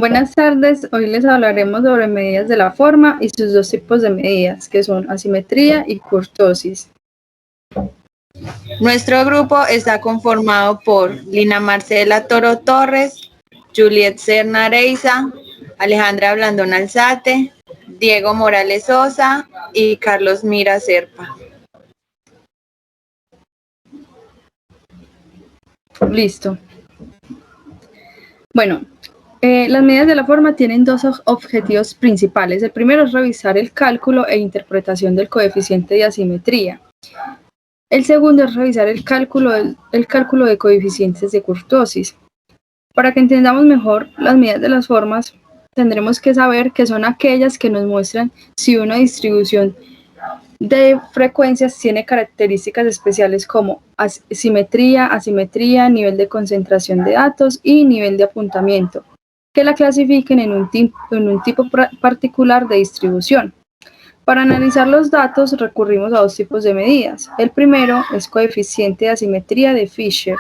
Buenas tardes, hoy les hablaremos sobre medidas de la forma y sus dos tipos de medidas, que son asimetría y kurtosis. Nuestro grupo está conformado por Lina Marcela Toro Torres, Juliet Serna Areiza, Alejandra Blandón Alzate, Diego Morales Sosa y Carlos Mira Serpa. Listo. Bueno, las medidas de la forma tienen dos objetivos principales. El primero es revisar el cálculo e interpretación del coeficiente de asimetría. El segundo es revisar el cálculo de coeficientes de kurtosis. Para que entendamos mejor las medidas de las formas, tendremos que saber que son aquellas que nos muestran si una distribución de frecuencias tiene características especiales como simetría, asimetría, nivel de concentración de datos y nivel de apuntamiento, que la clasifiquen en un tipo particular de distribución. Para analizar los datos recurrimos a dos tipos de medidas. El primero es coeficiente de asimetría de Fisher.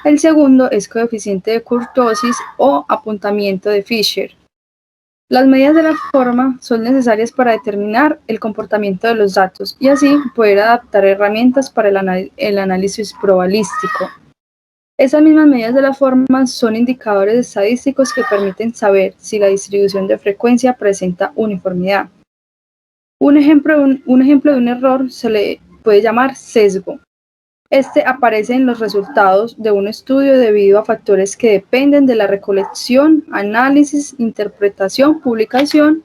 El segundo es coeficiente de kurtosis o apuntamiento de Fisher. Las medidas de la forma son necesarias para determinar el comportamiento de los datos y así poder adaptar herramientas para el análisis probabilístico. Esas mismas medidas de la forma son indicadores estadísticos que permiten saber si la distribución de frecuencia presenta uniformidad. Un ejemplo de un error se le puede llamar sesgo. Este aparece en los resultados de un estudio debido a factores que dependen de la recolección, análisis, interpretación, publicación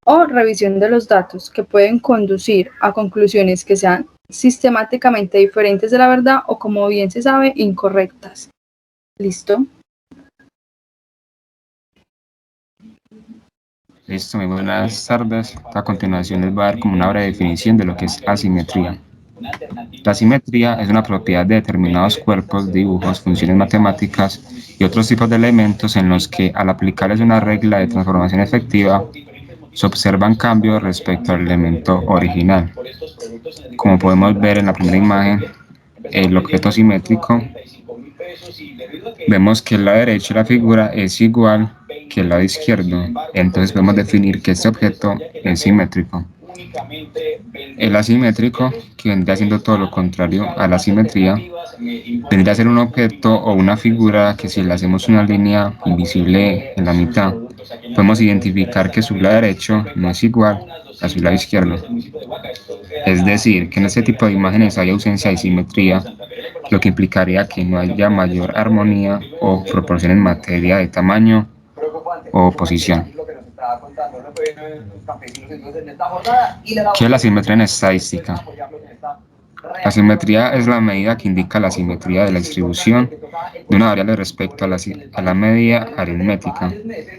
o revisión de los datos, que pueden conducir a conclusiones que sean sistemáticamente diferentes de la verdad o, como bien se sabe, incorrectas. ¿Listo? Listo, muy buenas tardes. A continuación les voy a dar como una breve definición de lo que es asimetría. La asimetría es una propiedad de determinados cuerpos, dibujos, funciones matemáticas y otros tipos de elementos en los que, al aplicarles una regla de transformación efectiva, se observan cambios respecto al elemento original. Como podemos ver en la primera imagen, el objeto simétrico, vemos que el lado derecho de la figura es igual que el lado izquierdo, entonces podemos definir que este objeto es simétrico. El asimétrico, que vendría siendo todo lo contrario a la simetría, vendría a ser un objeto o una figura que, si le hacemos una línea invisible en la mitad, podemos identificar que su lado derecho no es igual a su lado izquierdo. Es decir, que en este tipo de imágenes hay ausencia de simetría, lo que implicaría que no haya mayor armonía o proporción en materia de tamaño o posición. ¿Qué es la simetría en estadística? La simetría es la medida que indica la simetría de la distribución de una variable respecto a la media aritmética.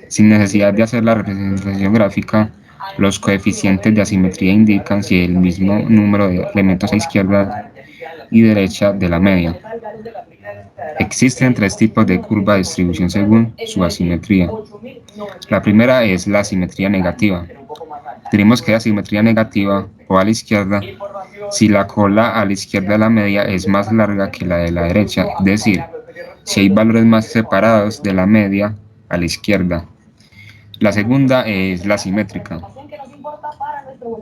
Sin necesidad de hacer la representación gráfica, los coeficientes de asimetría indican si el mismo número de elementos a izquierda y derecha de la media. Existen tres tipos de curva de distribución según su asimetría. La primera es la asimetría negativa. Tenemos que la asimetría negativa o a la izquierda si la cola a la izquierda de la media es más larga que la de la derecha, es decir, si hay valores más separados de la media a la izquierda. La segunda es la simétrica.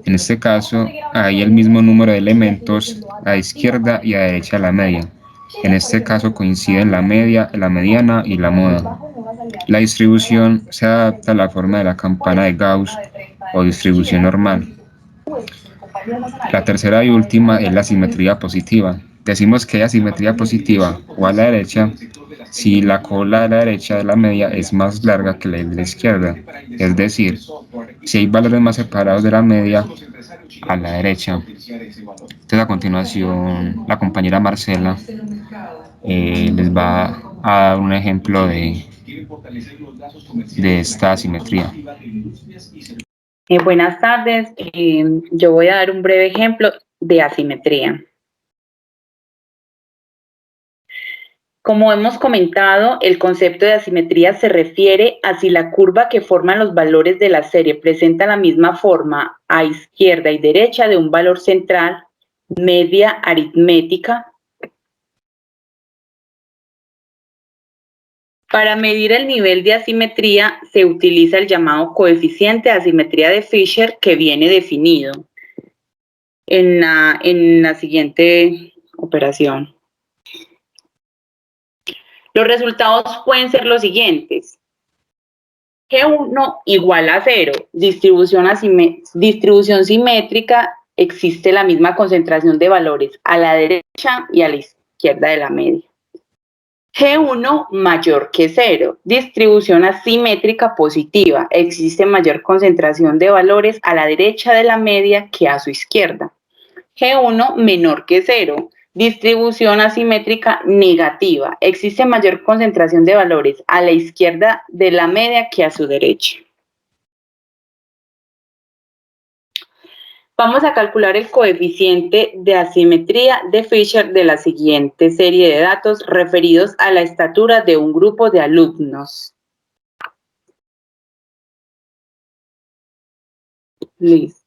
En este caso, hay el mismo número de elementos a izquierda y a derecha de la media. En este caso coinciden la media, la mediana y la moda. La distribución se adapta a la forma de la campana de Gauss o distribución normal. La tercera y última es la simetría positiva. Decimos que hay asimetría positiva o a la derecha si la cola de la derecha de la media es más larga que la de la izquierda, es decir, si hay valores más separados de la media a la derecha. Entonces, a continuación, la compañera Marcela les va a dar un ejemplo de esta asimetría. Buenas tardes, yo voy a dar un breve ejemplo de asimetría. Como hemos comentado, el concepto de asimetría se refiere a si la curva que forman los valores de la serie presenta la misma forma a izquierda y derecha de un valor central, media aritmética, Para medir el nivel de asimetría se utiliza el llamado coeficiente de asimetría de Fisher, que viene definido en la siguiente operación. Los resultados pueden ser los siguientes. G1 igual a 0, distribución simétrica, existe la misma concentración de valores a la derecha y a la izquierda de la media. G1 mayor que 0, distribución asimétrica positiva, existe mayor concentración de valores a la derecha de la media que a su izquierda. G1 menor que 0, distribución asimétrica negativa, existe mayor concentración de valores a la izquierda de la media que a su derecha. Vamos a calcular el coeficiente de asimetría de Fisher de la siguiente serie de datos referidos a la estatura de un grupo de alumnos. Listo.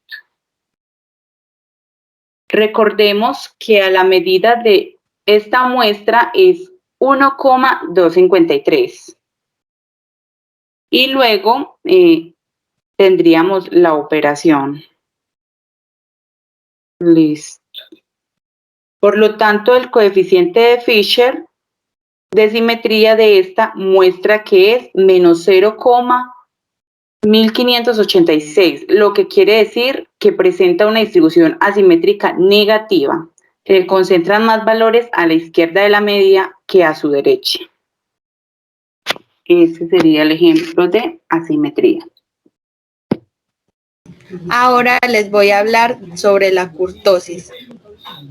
Recordemos que a la medida de esta muestra es 1,253. Y luego tendríamos la operación. Listo. Por lo tanto, el coeficiente de Fisher de simetría de esta muestra que es menos 0,1586, lo que quiere decir que presenta una distribución asimétrica negativa, que concentran más valores a la izquierda de la media que a su derecha. Ese sería el ejemplo de asimetría. Ahora les voy a hablar sobre la kurtosis.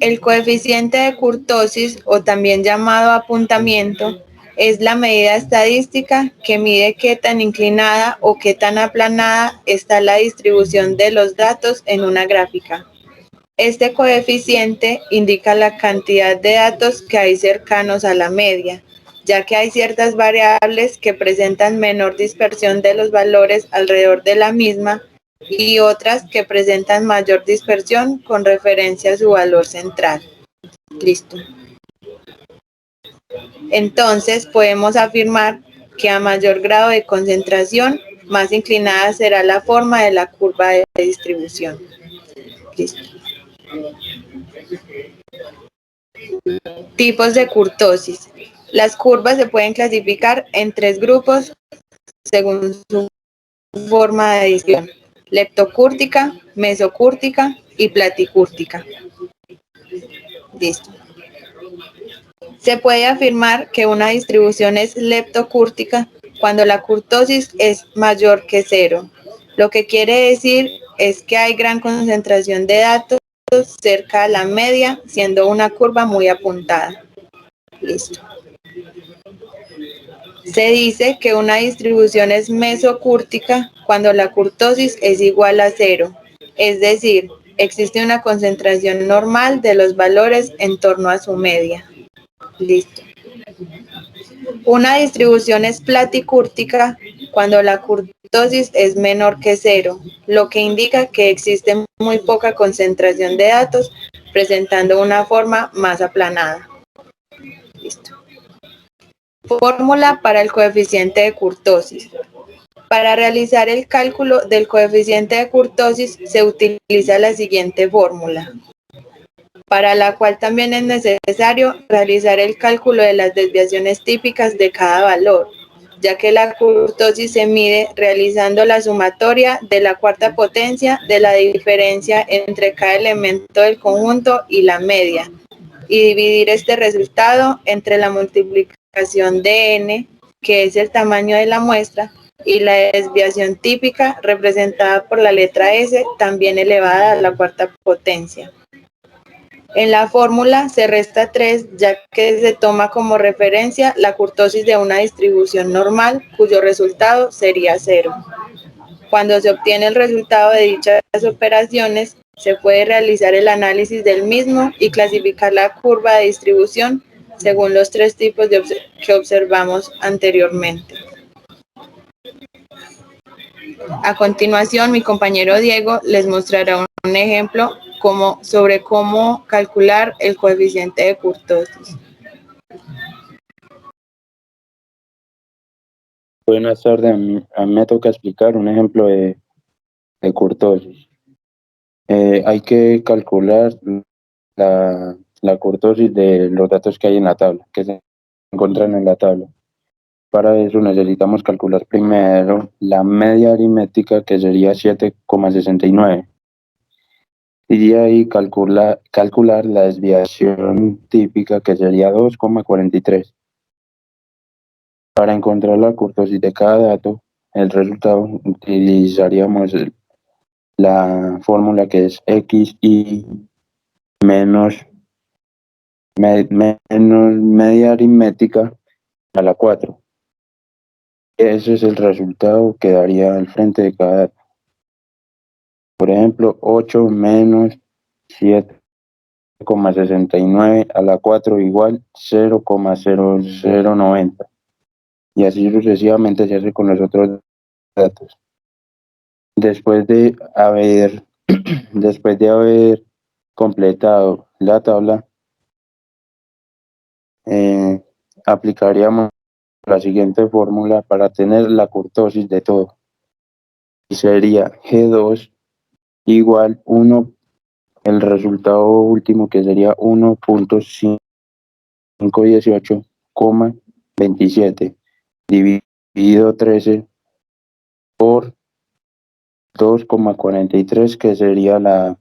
El coeficiente de kurtosis, o también llamado apuntamiento, es la medida estadística que mide qué tan inclinada o qué tan aplanada está la distribución de los datos en una gráfica. Este coeficiente indica la cantidad de datos que hay cercanos a la media, ya que hay ciertas variables que presentan menor dispersión de los valores alrededor de la misma y otras que presentan mayor dispersión con referencia a su valor central. Listo. Entonces podemos afirmar que a mayor grado de concentración, más inclinada será la forma de la curva de distribución. Listo. Tipos de kurtosis. Las curvas se pueden clasificar en 3 grupos según su forma de distribución: leptocúrtica, mesocúrtica y platicúrtica. Listo. Se puede afirmar que una distribución es leptocúrtica cuando la kurtosis es mayor que 0. Lo que quiere decir es que hay gran concentración de datos cerca a la media, siendo una curva muy apuntada. Listo. Se dice que una distribución es mesocúrtica cuando la kurtosis es igual a 0, es decir, existe una concentración normal de los valores en torno a su media. Listo. Una distribución es platicúrtica cuando la kurtosis es menor que 0, lo que indica que existe muy poca concentración de datos, presentando una forma más aplanada. Listo. Fórmula para el coeficiente de kurtosis. Para realizar el cálculo del coeficiente de kurtosis se utiliza la siguiente fórmula, para la cual también es necesario realizar el cálculo de las desviaciones típicas de cada valor, ya que la kurtosis se mide realizando la sumatoria de la cuarta potencia de la diferencia entre cada elemento del conjunto y la media, y dividir este resultado entre la multiplicación de n, que es el tamaño de la muestra, y la desviación típica representada por la letra S, también elevada a la cuarta potencia. En la fórmula se resta 3, ya que se toma como referencia la kurtosis de una distribución normal, cuyo resultado sería 0. Cuando se obtiene el resultado de dichas operaciones, se puede realizar el análisis del mismo y clasificar la curva de distribución según los 3 tipos que observamos anteriormente. A continuación, mi compañero Diego les mostrará un ejemplo sobre cómo calcular el coeficiente de kurtosis. Buenas tardes, a mí me toca explicar un ejemplo de kurtosis. Hay que calcular la kurtosis de los datos que hay en la tabla, que se encuentran en la tabla. Para eso necesitamos calcular primero la media aritmética, que sería 7,69. Y de ahí calcular la desviación típica, que sería 2,43. Para encontrar la kurtosis de cada dato, el resultado, utilizaríamos la fórmula que es xi menos media aritmética a la 4. Ese es el resultado que daría al frente de cada dato. Por ejemplo, 8 menos 7,69 a la 4 igual 0,0090. Y así sucesivamente se hace con los otros datos. Después de haber completado la tabla, aplicaríamos la siguiente fórmula para tener la kurtosis de todo. Y sería G2 igual 1, el resultado último, que sería 1.518,27 dividido 13 por 2,43, que sería la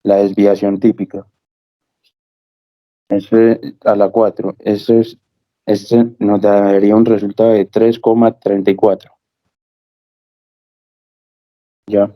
desviación típica. A la 4. Este nos daría un resultado de 3,34. Ya.